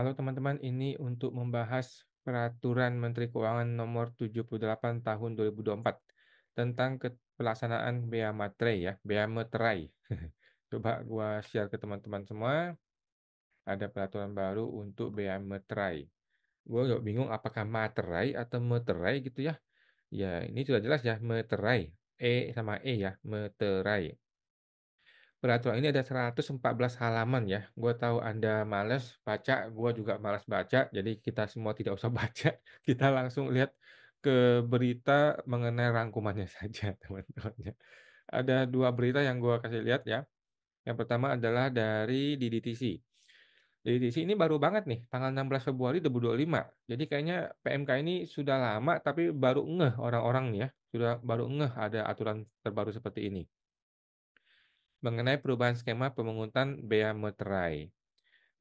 Halo teman-teman, ini untuk membahas Peraturan Menteri Keuangan Nomor 78 Tahun 2024 tentang pelaksanaan bea materai ya, bea meterai. Coba gua share ke teman-teman semua, ada peraturan baru untuk bea meterai. Gua agak bingung apakah materai atau meterai gitu ya. Ya, ini sudah jelas ya, meterai. E sama E ya, meterai. Peraturan ini ada 114 halaman ya. Gue tahu Anda males baca, gue juga malas baca, jadi kita semua tidak usah baca. Kita langsung lihat ke berita mengenai rangkumannya saja, teman-teman ya. Ada 2 berita yang gue kasih lihat ya. Yang pertama adalah dari DDTC. DDTC ini baru banget nih, tanggal 16 Februari 2025. Jadi kayaknya PMK ini sudah lama, tapi baru ngeh orang-orang nih ya. Sudah baru ngeh ada aturan terbaru seperti ini mengenai perubahan skema pemungutan bea materai.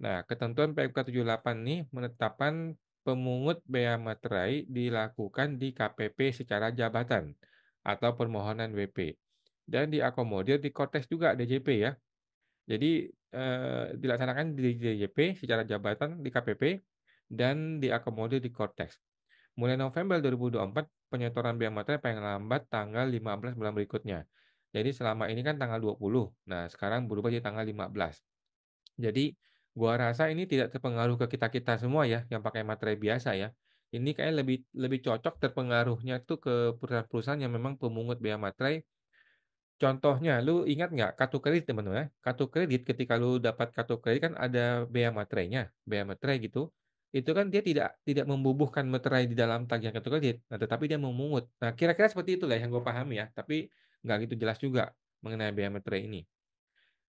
Nah, ketentuan PMK 78 nih menetapkan pemungut bea materai dilakukan di KPP secara jabatan atau permohonan WP dan diakomodir di Kortes juga DJP ya. Jadi dilaksanakan di DJP secara jabatan di KPP dan diakomodir di Kortes. Mulai November 2024, penyetoran bea materai paling lambat tanggal 15 bulan berikutnya. Jadi selama ini kan tanggal 20. Nah, sekarang berubah jadi tanggal 15. Jadi, gua rasa ini tidak terpengaruh ke kita-kita semua ya, yang pakai materai biasa ya. Ini kayaknya lebih lebih cocok terpengaruhnya tuh ke perusahaan-perusahaan yang memang pemungut bea materai. Contohnya, lu ingat nggak kartu kredit teman-teman ya? Kartu kredit ketika lu dapat kartu kredit kan ada bea materainya, bea materai gitu. Itu kan dia tidak tidak membubuhkan materai di dalam tagihan kartu kredit, nah tetapi dia memungut. Nah, kira-kira seperti itulah yang gue pahami ya, tapi nggak gitu jelas juga mengenai bea materai ini.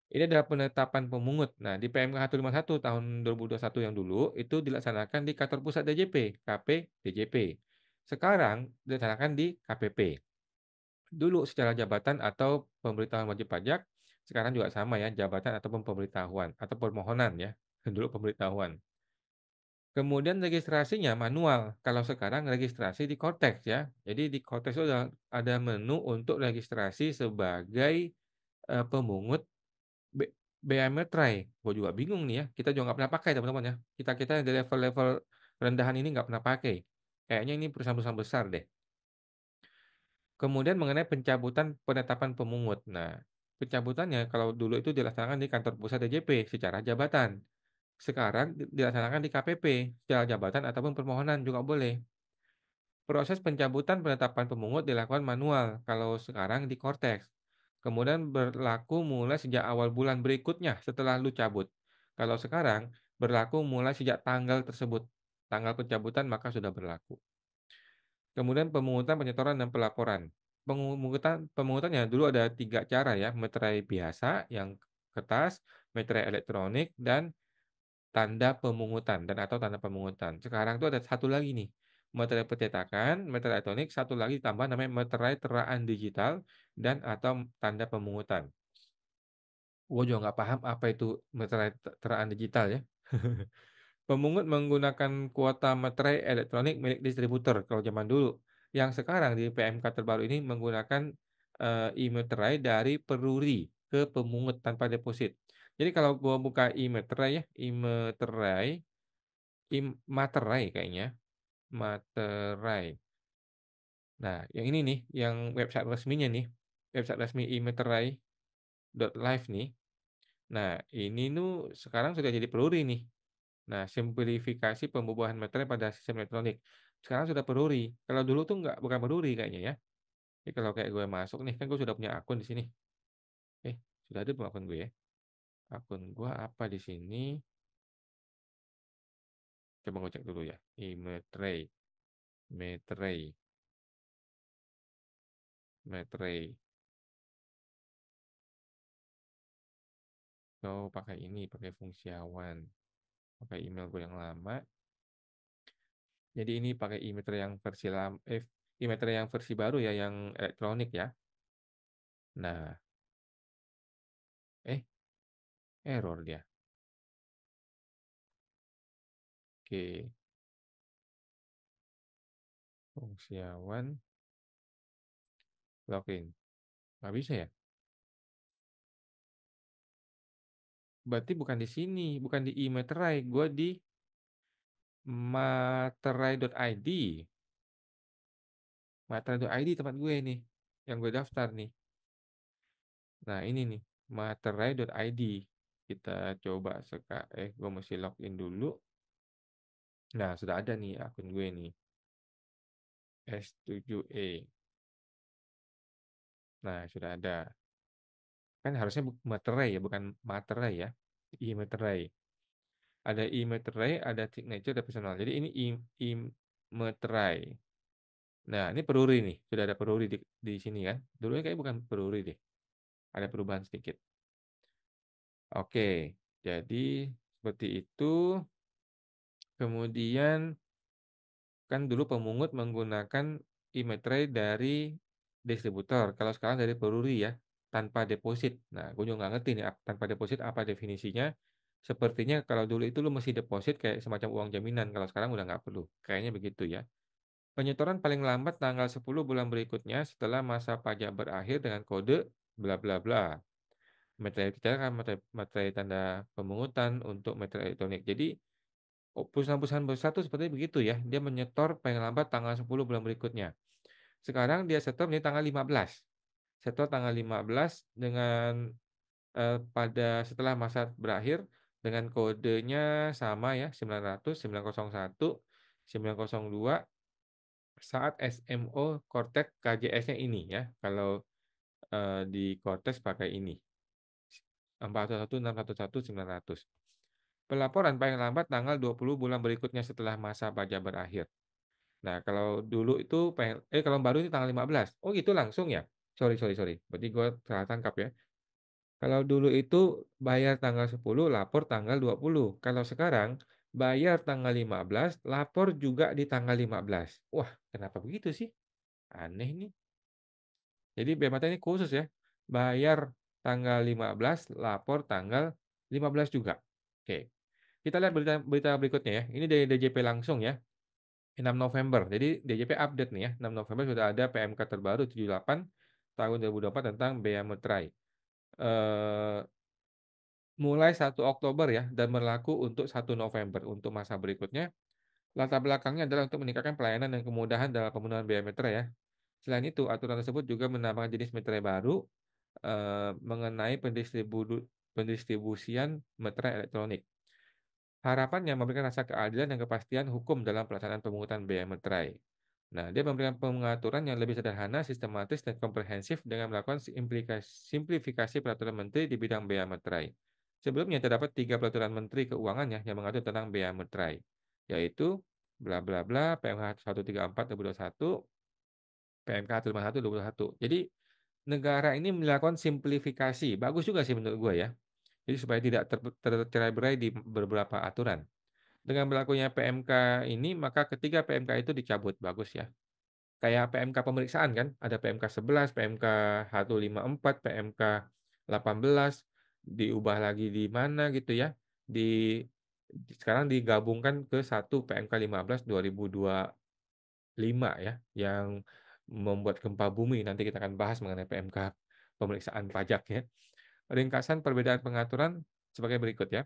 Ini adalah penetapan pemungut. Nah, di PMK 151 tahun 2021 yang dulu, itu dilaksanakan di kantor pusat DJP, KP, DJP. Sekarang dilaksanakan di KPP. Dulu secara jabatan atau pemberitahuan wajib pajak, sekarang juga sama ya, jabatan ataupun pemberitahuan, atau permohonan ya, dulu pemberitahuan. Kemudian registrasinya manual, kalau sekarang registrasi di Cortex ya. Jadi di Cortex itu ada menu untuk registrasi sebagai pemungut BM Metrai, gue juga bingung nih ya, kita juga nggak pernah pakai teman-teman ya. Kita-kita yang di level-level rendahan ini nggak pernah pakai. Kayaknya ini perusahaan-perusahaan besar deh. Kemudian mengenai pencabutan penetapan pemungut. Nah, pencabutannya kalau dulu itu dilaksanakan di kantor pusat DJP secara jabatan. Sekarang dilaksanakan di KPP secara jabatan ataupun permohonan juga boleh. Proses pencabutan penetapan pemungut dilakukan manual kalau sekarang di Cortex. Kemudian berlaku mulai sejak awal bulan berikutnya setelah lu cabut. Kalau sekarang berlaku mulai sejak tanggal tersebut. Tanggal pencabutan maka sudah berlaku. Kemudian pemungutan, penyetoran, dan pelaporan. Pemungutannya dulu ada 3 cara ya, meterai biasa yang kertas, meterai elektronik, dan tanda pemungutan dan atau tanda pemungutan. Sekarang tuh ada satu lagi nih, meterai pencetakan, meterai elektronik, satu lagi tambah namanya meterai teraan digital dan atau tanda pemungutan. Gue juga nggak paham apa itu meterai teraan digital ya. Pemungut menggunakan kuota materai elektronik milik distributor kalau zaman dulu. Yang sekarang di PMK terbaru ini menggunakan e-meterai dari peruri ke pemungut tanpa deposit. Jadi kalau gua buka e-meterai ya, materai kayaknya, materai. Nah, yang ini nih, yang website resminya nih, website resmi e-meterai.live nih. Nah, ini tuh sekarang sudah jadi peruri nih. Nah, simplifikasi pembubuhan materai pada sistem elektronik. Sekarang sudah peruri. Kalau dulu tuh nggak bukan peruri kayaknya ya. Jadi kalau kayak gue masuk nih, kan gue sudah punya akun di sini. Eh, sudah ada belum akun gue ya? Akun gue apa di sini? Coba gue cek dulu ya. Meterai, meterai, meterai. Oh, pakai ini, pakai fungsi awan. Pakai email gue yang lama. Jadi ini pakai e-meterai yang versi lama, e-meterai yang versi baru ya, yang elektronik ya. Nah, eh, error dia. Oke, fungsi awan. Login. Nggak bisa ya? Berarti bukan di sini, bukan di e-meterai. Gue di materai.id. Materai.id tempat gue nih, yang gue daftar nih. Nah ini nih, materai.id. Kita coba gue mesti login dulu. Nah sudah ada nih akun gue nih, S7E. Nah sudah ada. Kan harusnya materai ya, bukan materai ya. I-materai. Ada i-materai, ada signature, ada personal. Jadi ini i-materai. Nah ini peruri nih, sudah ada peruri di sini kan. Dulunya kayaknya bukan peruri deh. Ada perubahan sedikit. Oke, jadi seperti itu. Kemudian kan dulu pemungut menggunakan e-materai dari distributor. Kalau sekarang dari peruri ya, tanpa deposit. Nah, gue juga nggak ngerti nih tanpa deposit apa definisinya. Sepertinya kalau dulu itu lu mesti deposit kayak semacam uang jaminan. Kalau sekarang udah nggak perlu. Kayaknya begitu ya. Penyetoran paling lambat tanggal 10 bulan berikutnya setelah masa pajak berakhir dengan kode bla bla bla. Materai kita kan materai tanda pemungutan untuk materai elektronik. Jadi perusahaan-perusahaan besar tuh seperti begitu ya. Dia menyetor paling lambat tanggal 10 bulan berikutnya. Sekarang dia setor di tanggal 15. Setor tanggal 15 dengan pada setelah masa berakhir dengan kodenya sama ya 900 901 902 saat SMO Cortex KJS-nya ini ya. Kalau di Cortex pakai ini 411611 900. Pelaporan paling lambat tanggal 20 bulan berikutnya setelah masa pajak berakhir. Nah, kalau dulu itu kalau baru itu tanggal 15. Oh, gitu langsung ya? Sorry, sorry, sorry. Berarti gue salah tangkap ya. Kalau dulu itu bayar tanggal 10, lapor tanggal 20. Kalau sekarang bayar tanggal 15, lapor juga di tanggal 15. Wah, kenapa begitu sih? Aneh nih. Jadi biaya mata ini khusus ya. Bayar tanggal 15, lapor tanggal 15 juga. Oke. Kita lihat berita berikutnya ya. Ini dari DJP langsung ya. 6 November. Jadi DJP update nih ya. 6 November sudah ada PMK terbaru 78 tahun 2024 tentang bea materai. Mulai 1 Oktober ya dan berlaku untuk 1 November untuk masa berikutnya. Latar belakangnya adalah untuk meningkatkan pelayanan dan kemudahan dalam penggunaan bea materai ya. Selain itu, aturan tersebut juga menambahkan jenis materai baru mengenai pendistribusian materai elektronik. Harapannya memberikan rasa keadilan dan kepastian hukum dalam pelaksanaan pemungutan bea materai. Nah, dia memberikan pengaturan yang lebih sederhana, sistematis, dan komprehensif dengan melakukan simplifikasi peraturan menteri di bidang bea materai. Sebelumnya terdapat 3 peraturan menteri keuangan ya, yang mengatur tentang bea materai, yaitu bla bla bla PMK 134 2021, PMK 151 2021. Jadi negara ini melakukan simplifikasi. Bagus juga sih menurut gue ya. Jadi supaya tidak tercerai-berai di beberapa aturan. Dengan berlakunya PMK ini, maka ketiga PMK itu dicabut. Bagus ya. Kayak PMK pemeriksaan kan, ada PMK 11, PMK 154, PMK 18, diubah lagi di mana gitu ya. Sekarang digabungkan ke satu PMK 15 2025 ya, yang membuat gempa bumi. Nanti kita akan bahas mengenai PMK pemeriksaan pajak ya. Ringkasan perbedaan pengaturan sebagai berikut ya.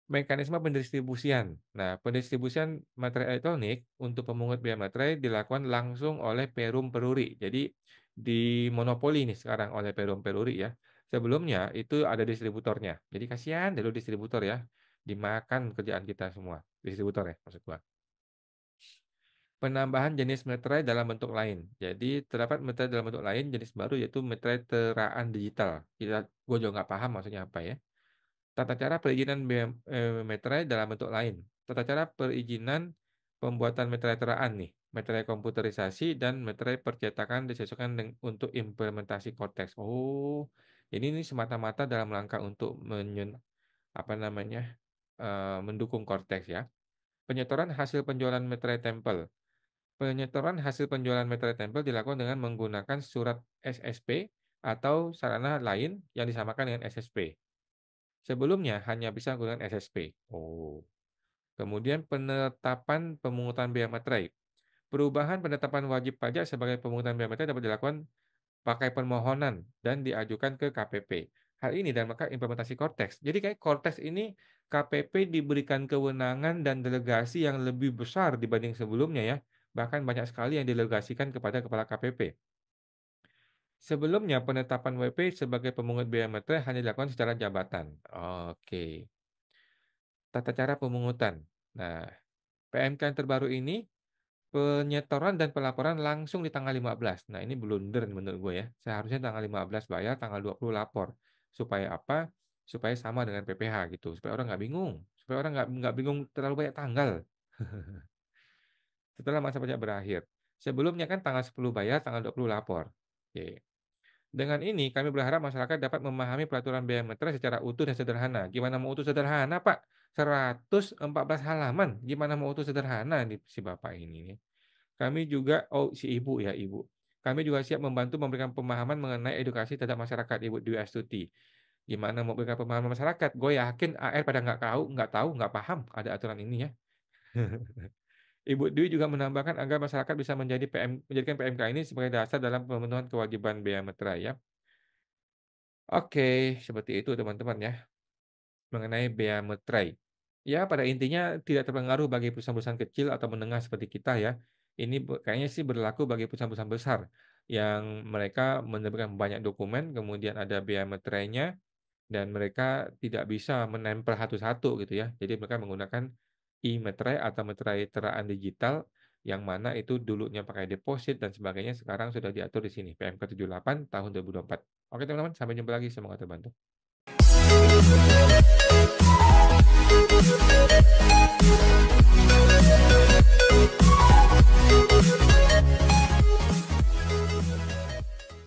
Mekanisme pendistribusian. Nah, pendistribusian materai elektronik untuk pemungut biaya materai dilakukan langsung oleh Perum Peruri. Jadi dimonopoli nih sekarang oleh Perum Peruri ya. Sebelumnya itu ada distributornya. Jadi kasihan dulu distributor ya. Dimakan kerjaan kita semua. Distributor ya maksud gua. Penambahan jenis materai dalam bentuk lain. Jadi terdapat materai dalam bentuk lain jenis baru yaitu materai teraan digital. Gue juga nggak paham maksudnya apa ya. Tata cara perizinan meterai dalam bentuk lain. Tata cara perizinan pembuatan meterai teraan nih, meterai komputerisasi dan meterai percetakan disesuaikan untuk implementasi Cortex. Oh, ini semata-mata dalam rangka untuk mendukung Cortex ya. Penyetoran hasil penjualan meterai tempel. Penyetoran hasil penjualan meterai tempel dilakukan dengan menggunakan surat SSP atau sarana lain yang disamakan dengan SSP. Sebelumnya hanya bisa menggunakan SSP. Oh. Kemudian penetapan pemungutan bea materai. Perubahan penetapan wajib pajak sebagai pemungutan bea materai dapat dilakukan pakai permohonan dan diajukan ke KPP. hal ini dan maka implementasi Cortex. Jadi kayak Cortex ini KPP diberikan kewenangan dan delegasi yang lebih besar dibanding sebelumnya ya. Bahkan banyak sekali yang didelegasikan kepada kepala KPP. Sebelumnya penetapan WP sebagai pemungut biaya materai hanya dilakukan secara jabatan. Oke. Tata cara pemungutan. Nah, PMK yang terbaru ini penyetoran dan pelaporan langsung di tanggal 15. Nah, ini blunder menurut gue ya. Seharusnya tanggal 15 bayar, tanggal 20 lapor. Supaya apa? Supaya sama dengan PPh gitu. Supaya orang nggak bingung. Supaya orang nggak bingung terlalu banyak tanggal setelah masa pajak berakhir. Sebelumnya kan tanggal 10 bayar, tanggal 20 lapor. Oke. Dengan ini, kami berharap masyarakat dapat memahami peraturan biaya meterai secara utuh dan sederhana. Gimana mau utuh sederhana, Pak? 114 halaman. Gimana mau utuh sederhana nih si Bapak ini nih. Kami juga, oh si Ibu ya, Ibu. Kami juga siap membantu memberikan pemahaman mengenai edukasi terhadap masyarakat, Ibu Dwi Astuti. Gimana mau memberikan pemahaman masyarakat? Gue yakin AR pada nggak tahu, nggak paham ada aturan ini ya. Ibu Dwi juga menambahkan agar masyarakat bisa menjadikan PMK ini sebagai dasar dalam pemenuhan kewajiban bea meterai ya. Oke, seperti itu teman-teman ya, mengenai bea meterai. Ya, pada intinya tidak terpengaruh bagi perusahaan-perusahaan kecil atau menengah seperti kita ya. Ini kayaknya sih berlaku bagi perusahaan-perusahaan besar yang mereka menerbitkan banyak dokumen, kemudian ada bea materainya, dan mereka tidak bisa menempel satu-satu gitu ya. Jadi mereka menggunakan e-meterai atau meterai teraan digital yang mana itu dulunya pakai deposit dan sebagainya sekarang sudah diatur di sini PMK 78 tahun 2024. Oke teman-teman, sampai jumpa lagi, semoga terbantu.